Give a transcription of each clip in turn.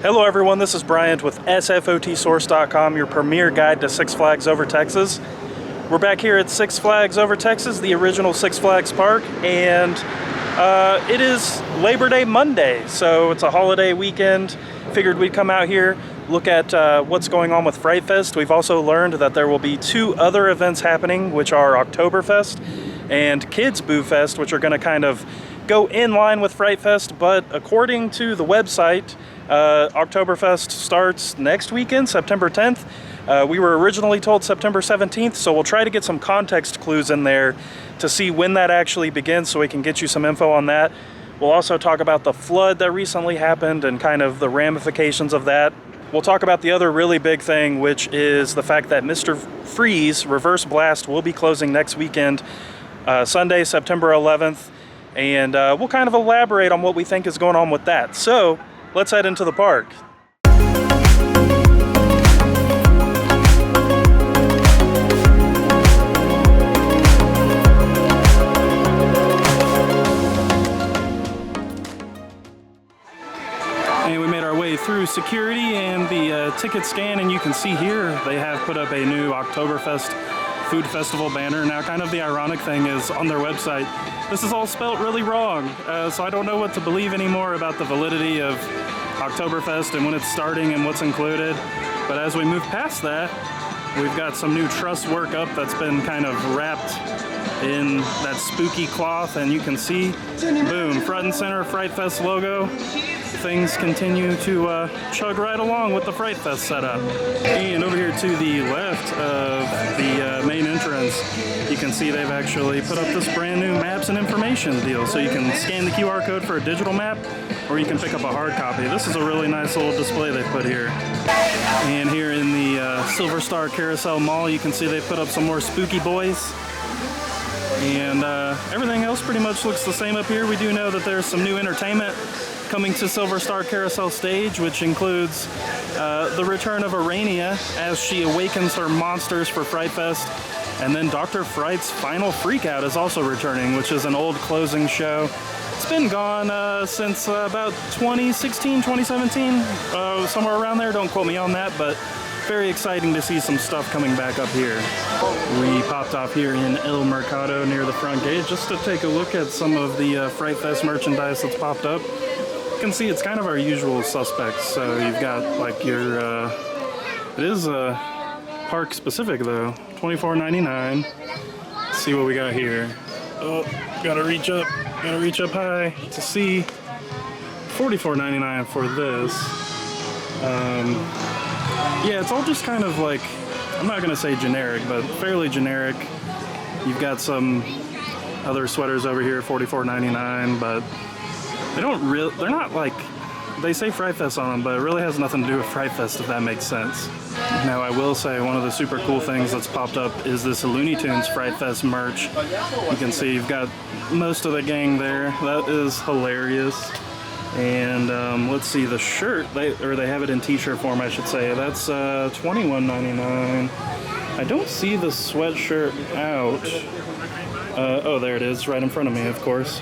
Hello everyone, this is Bryant with SFOTsource.com, your premier guide to Six Flags Over Texas. We're back here at Six Flags Over Texas, the original Six Flags Park, and it is Labor Day Monday, so it's a holiday weekend. Figured we'd come out here, look at what's going on with Fright Fest. We've also learned that there will be two other events happening, which are Oktoberfest and Kids Boo Fest, which are going to kind of go in line with Fright Fest, but according to the website, Oktoberfest starts next weekend, September 10th. We were originally told September 17th, so we'll try to get some context clues in there to see when that actually begins so we can get you some info on that. We'll also talk about the flood that recently happened and kind of the ramifications of that. We'll talk about the other really big thing, which is the fact that Mr. Freeze Reverse Blast will be closing next weekend, Sunday, September 11th, and we'll kind of elaborate on what we think is going on with that. So let's head into the park. And we made our way through security and the ticket scan, and you can see here they have put up a new Oktoberfest food festival banner. Now, kind of the ironic thing is on their website, this is all spelt really wrong, so I don't know what to believe anymore about the validity of Oktoberfest and when it's starting and what's included. But as we move past that, we've got some new truss work up that's been kind of wrapped in that spooky cloth, and you can see, boom, front and center Fright Fest logo. Things continue to chug right along with the Fright Fest setup. And over here to the left of the main entrance, you can see they've actually put up this brand new maps and information deal. So you can scan the QR code for a digital map, or you can pick up a hard copy. This is a really nice little display they put here. And here in the Silver Star Carousel Mall, you can see they put up some more spooky boys. And everything else pretty much looks the same up here. We do know that there's some new entertainment coming to Silver Star Carousel Stage, which includes the return of Arania as she awakens her monsters for Fright Fest. And then Dr. Fright's Final Freakout is also returning, which is an old closing show. It's been gone since about 2016, 2017, somewhere around there. Don't quote me on that, but very exciting to see some stuff coming back up here. We popped off here in El Mercado near the front gate just to take a look at some of the Fright Fest merchandise that's popped up. You can see it's kind of our usual suspects. So you've got like your, it is park specific though, $24.99. Let's see what we got here. Oh, gotta reach up high to see. $44.99 for this. Yeah, it's all just kind of like, I'm not gonna say generic, but fairly generic. You've got some other sweaters over here, $44.99, but they're not like, they say Fright Fest on them, but it really has nothing to do with Fright Fest, if that makes sense. Now, I will say one of the super cool things that's popped up is this Looney Tunes Fright Fest merch. You can see you've got most of the gang there. That is hilarious. And let's see, the shirt, they have it in t-shirt form, I should say. That's $21.99. I don't see the sweatshirt out. Oh, there it is, right in front of me, of course.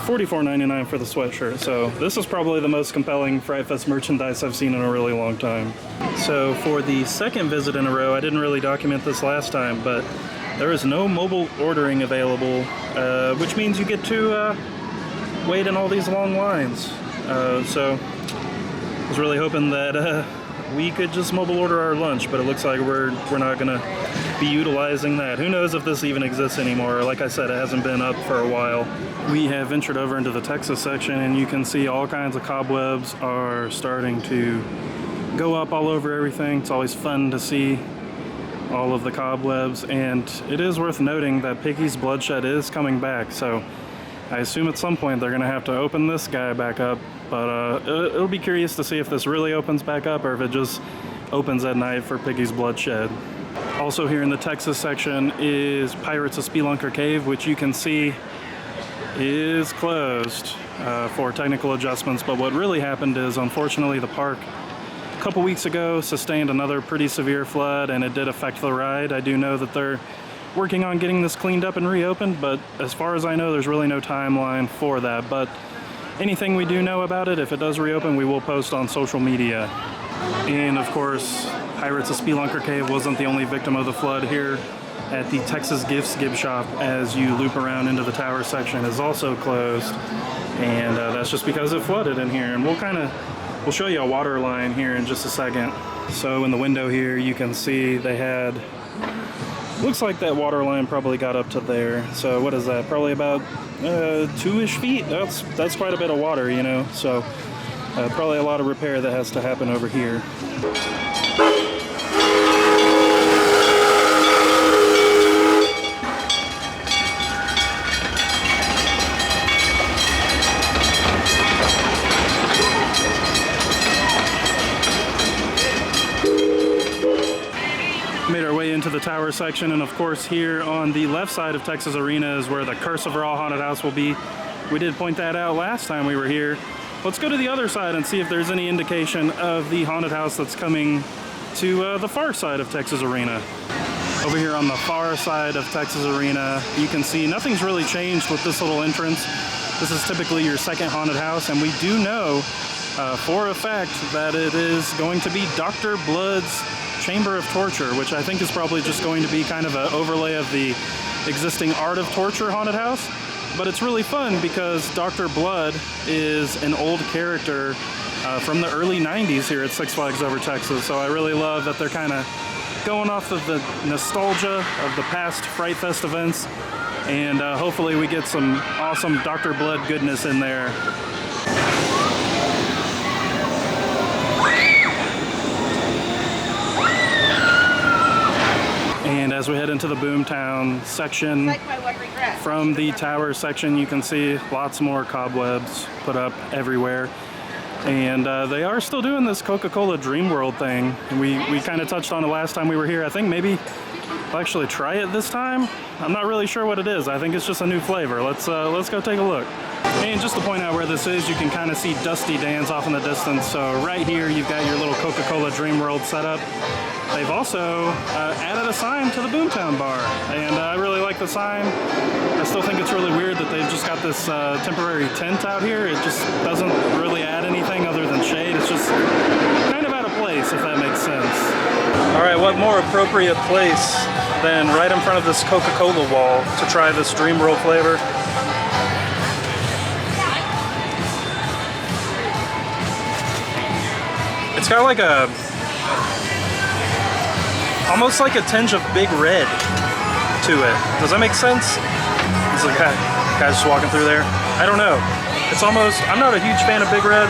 $44.99 for the sweatshirt. So this is probably the most compelling Fright Fest merchandise I've seen in a really long time. So for the second visit in a row, I didn't really document this last time, but there is no mobile ordering available, which means you get to wait in all these long lines. So I was really hoping that we could just mobile order our lunch, but it looks like we're not gonna be utilizing that. Who knows if this even exists anymore? Like I said, it hasn't been up for a while. We have ventured over into the Texas section, and you can see all kinds of cobwebs are starting to go up all over everything. It's always fun to see all of the cobwebs, and it is worth noting that Piggy's Bloodshed is coming back, so I assume at some point they're gonna have to open this guy back up, but it'll be curious to see if this really opens back up or if it just opens at night for Piggy's Bloodshed. Also here in the Texas section is Pirates of Spelunker Cave, which you can see is closed for technical adjustments. But what really happened is, unfortunately, the park a couple weeks ago sustained another pretty severe flood, and it did affect the ride. I do know that they're working on getting this cleaned up and reopened, but as far as I know, there's really no timeline for that. But anything we do know about it, if it does reopen, we will post on social media. And of course, Pirates of Spelunker Cave wasn't the only victim of the flood here at the Texas Gifts gift shop. As you loop around into the tower section, is also closed, and that's just because it flooded in here. And we'll show you a water line here in just a second. So in the window here, you can see they had, looks like that water line probably got up to there. So what is that? Probably about 2-ish feet. That's quite a bit of water, you know. So probably a lot of repair that has to happen over here. Made our way into the tower section, and of course here on the left side of Texas Arena is where the Curse of Raw Haunted House will be. We did point that out last time we were here. Let's go to the other side and see if there's any indication of the haunted house that's coming to the far side of Texas Arena. Over here on the far side of Texas Arena, you can see nothing's really changed with this little entrance. This is typically your second haunted house, and we do know for a fact that it is going to be Dr. Blood's Chamber of Torture, which I think is probably just going to be kind of an overlay of the existing Art of Torture haunted house. But it's really fun because Dr. Blood is an old character from the early 90s here at Six Flags Over Texas. So I really love that they're kind of going off of the nostalgia of the past Fright Fest events, and hopefully we get some awesome Dr. Blood goodness in there. And as we head into the Boomtown section, from the tower section, you can see lots more cobwebs put up everywhere. And they are still doing this Coca-Cola Dream World thing. And we kind of touched on it last time we were here. I think maybe we'll actually try it this time. I'm not really sure what it is. I think it's just a new flavor. Let's go take a look. And just to point out where this is, you can kind of see Dusty Dan's off in the distance. So right here, you've got your little Coca-Cola Dream World setup. They've also added a sign to the Boomtown bar, and I really like the sign. I still think it's really weird that they've just got this temporary tent out here. It just doesn't really add anything other than shade. It's just kind of out of place, if that makes sense. All right, what more appropriate place than right in front of this Coca-Cola wall to try this Dream World flavor? It's got like a, almost like a tinge of Big Red to it. Does that make sense? There's a guy just walking through there. I don't know. It's almost, I'm not a huge fan of Big Red.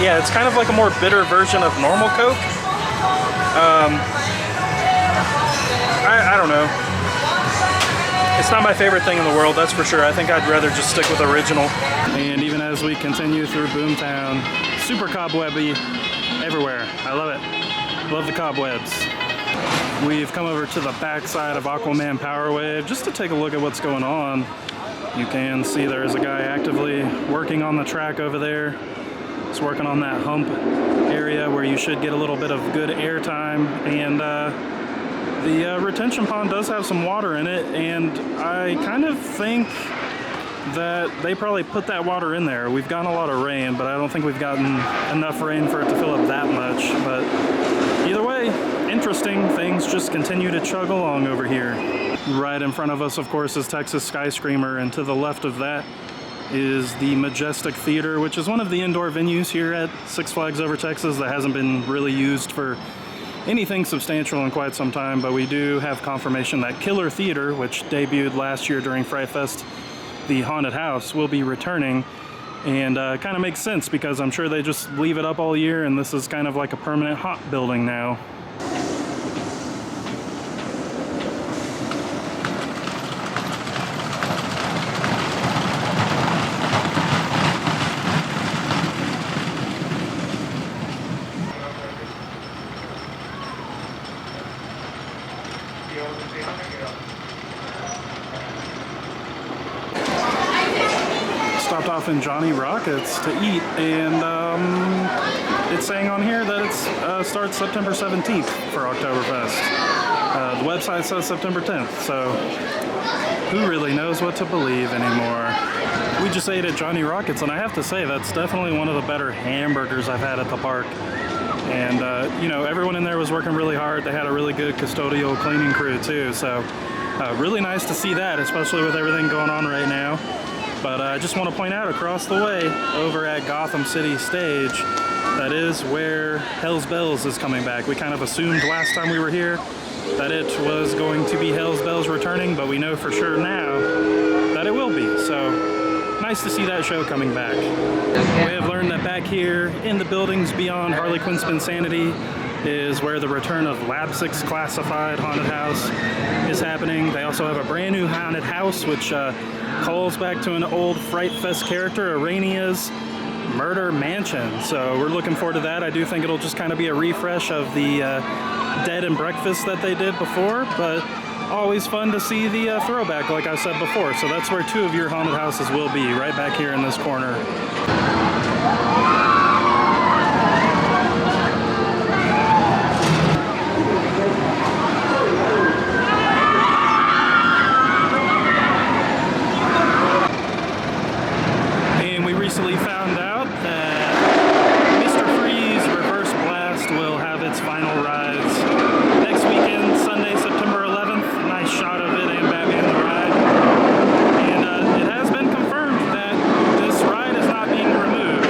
Yeah, it's kind of like a more bitter version of normal Coke. I don't know. It's not my favorite thing in the world, that's for sure. I think I'd rather just stick with original. And even as we continue through Boomtown, super cobwebby everywhere. I love it. Love the cobwebs. We've come over to the backside of Aquaman Power Wave just to take a look at what's going on. You can see there's a guy actively working on the track over there. He's working on that hump area where you should get a little bit of good air time, and the retention pond does have some water in it, and I kind of think that they probably put that water in there. We've gotten a lot of rain, but I don't think we've gotten enough rain for it to fill up that much. But either way, interesting. Things just continue to chug along over here. Right in front of us, of course, is Texas Skyscreamer, and to the left of that is the Majestic Theater, which is one of the indoor venues here at Six Flags Over Texas that hasn't been really used for anything substantial in quite some time, but we do have confirmation that Killer Theater, which debuted last year during Fright Fest, the haunted house, will be returning. And kind of makes sense because I'm sure they just leave it up all year, and this is kind of like a permanent haunt building now. Stopped off in Johnny Rockets to eat, and it's saying on here that it starts September 17th for Oktoberfest. The website says September 10th, so who really knows what to believe anymore? We just ate at Johnny Rockets, and I have to say that's definitely one of the better hamburgers I've had at the park. And you know, everyone in there was working really hard. They had a really good custodial cleaning crew too, so really nice to see that, especially with everything going on right now. But I just want to point out across the way over at Gotham City Stage, that is where Hell's Bells is coming back. We kind of assumed last time we were here that it was going to be Hell's Bells returning, but we know for sure now that it will be. So nice to see that show coming back. We have learned that back here in the buildings beyond Harley Quinn's Insanity is where the return of Lab 6 classified haunted house is happening. They also have a brand new haunted house which calls back to an old Fright Fest character, Arania's Murder Mansion. So we're looking forward to that. I do think it'll just kind of be a refresh of the Dead and Breakfast that they did before, but always fun to see the throwback like I said before. So that's where two of your haunted houses will be, right back here in this corner. Recently found out that Mr. Freeze Reverse Blast will have its final rides next weekend, Sunday, September 11th. Nice shot of it and Batman the Ride. And it has been confirmed that this ride is not being removed.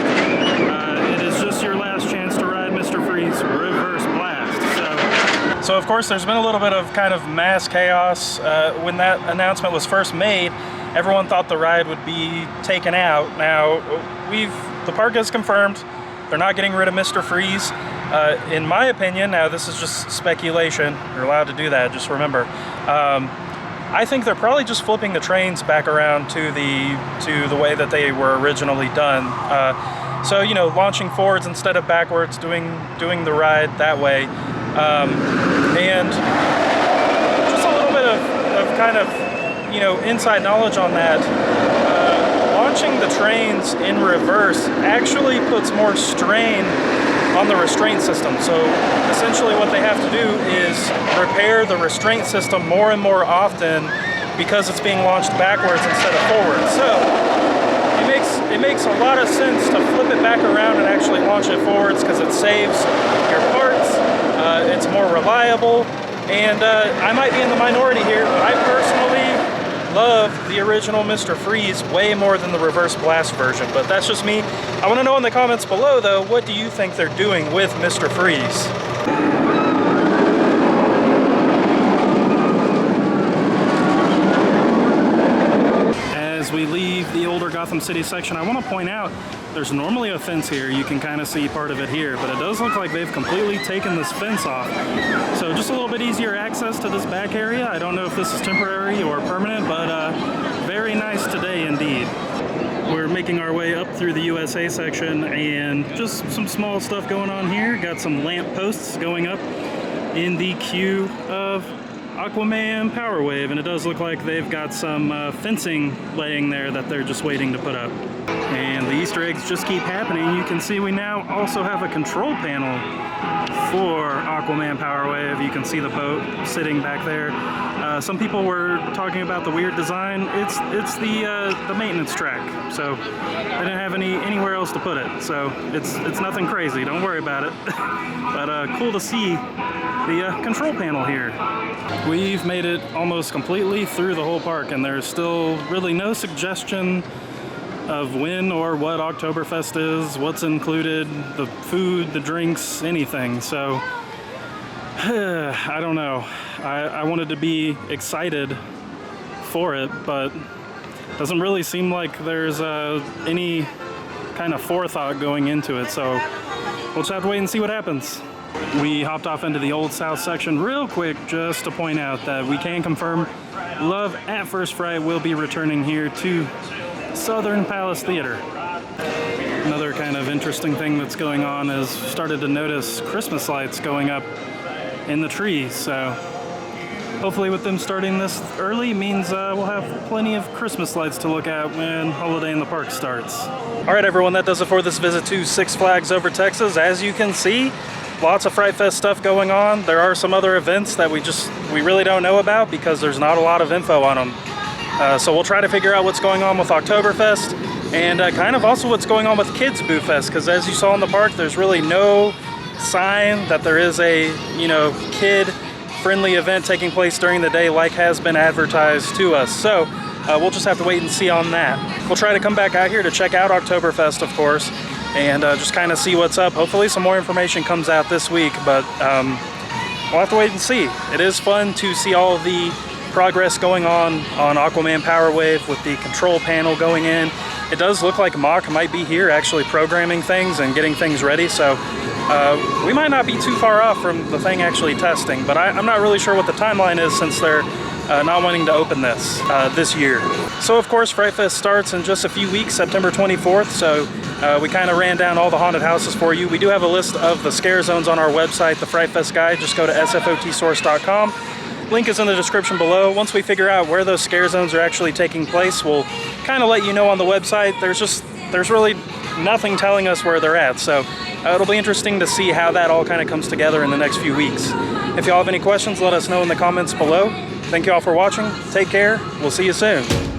It is just your last chance to ride Mr. Freeze Reverse Blast. So of course there's been a little bit of kind of mass chaos when that announcement was first made. Everyone thought the ride would be taken out. Now, the park has confirmed they're not getting rid of Mr. Freeze. In my opinion, now this is just speculation, you're allowed to do that, just remember. I think they're probably just flipping the trains back around to the way that they were originally done. So, you know, launching forwards instead of backwards, doing the ride that way. And just a little bit of kind of, you know, inside knowledge on that. Launching the trains in reverse actually puts more strain on the restraint system. So essentially what they have to do is repair the restraint system more and more often because it's being launched backwards instead of forward. So it makes a lot of sense to flip it back around and actually launch it forwards because it saves your parts, it's more reliable, and I might be in the minority here, but I personally love the original Mr. Freeze way more than the Reverse Blast version, but that's just me. I want to know in the comments below though, what do you think they're doing with Mr. Freeze? As we leave the older Gotham City section, I want to point out there's normally a fence here. You can kind of see part of it here, but it does look like they've completely taken this fence off. So just a little bit easier access to this back area. I don't know if this is temporary or permanent, but very nice today indeed. We're making our way up through the USA section and just some small stuff going on here. Got some lamp posts going up in the queue of Aquaman Power Wave, and it does look like they've got some fencing laying there that they're just waiting to put up. And the Easter eggs just keep happening. You can see we now also have a control panel for Aquaman Power Wave. You can see the boat sitting back there. Some people were talking about the weird design. It's the maintenance track, so they didn't have anywhere else to put it. So it's nothing crazy. Don't worry about it. But cool to see the control panel here. We've made it almost completely through the whole park, and there's still really no suggestion of when or what Oktoberfest is, what's included, the food, the drinks, anything. So I don't know. I wanted to be excited for it, but it doesn't really seem like there's any kind of forethought going into it. So we'll just have to wait and see what happens. We hopped off into the Old South section real quick just to point out that we can confirm Love at First Fright will be returning here to Southern Palace Theater. Another kind of interesting thing that's going on is started to notice Christmas lights going up in the trees. So hopefully with them starting this early means we'll have plenty of Christmas lights to look at when Holiday in the Park starts. All right, everyone, that does it for this visit to Six Flags Over Texas. As you can see, lots of Fright Fest stuff going on. There are some other events that we really don't know about because there's not a lot of info on them. So we'll try to figure out what's going on with Oktoberfest and kind of also what's going on with Kids Boo Fest, because as you saw in the park, there's really no sign that there is a, you know, kid-friendly event taking place during the day like has been advertised to us. So we'll just have to wait and see on that. We'll try to come back out here to check out Oktoberfest, of course, and just kind of see what's up. Hopefully some more information comes out this week, but we'll have to wait and see. It is fun to see all the progress going on Aquaman Power Wave with the control panel going in. It does look like Mock might be here actually programming things and getting things ready, so we might not be too far off from the thing actually testing, but I'm not really sure what the timeline is since they're not wanting to open this year. So of course Fright Fest starts in just a few weeks, September 24th, so we kind of ran down all the haunted houses for you. We do have a list of the scare zones on our website, the Fright Fest Guide. Just go to sfotsource.com. Link is in the description below. Once we figure out where those scare zones are actually taking place, we'll kind of let you know on the website. There's really nothing telling us where they're at, so it'll be interesting to see how that all kind of comes together in the next few weeks. If y'all have any questions, let us know in the comments below. Thank you all for watching. Take care. We'll see you soon.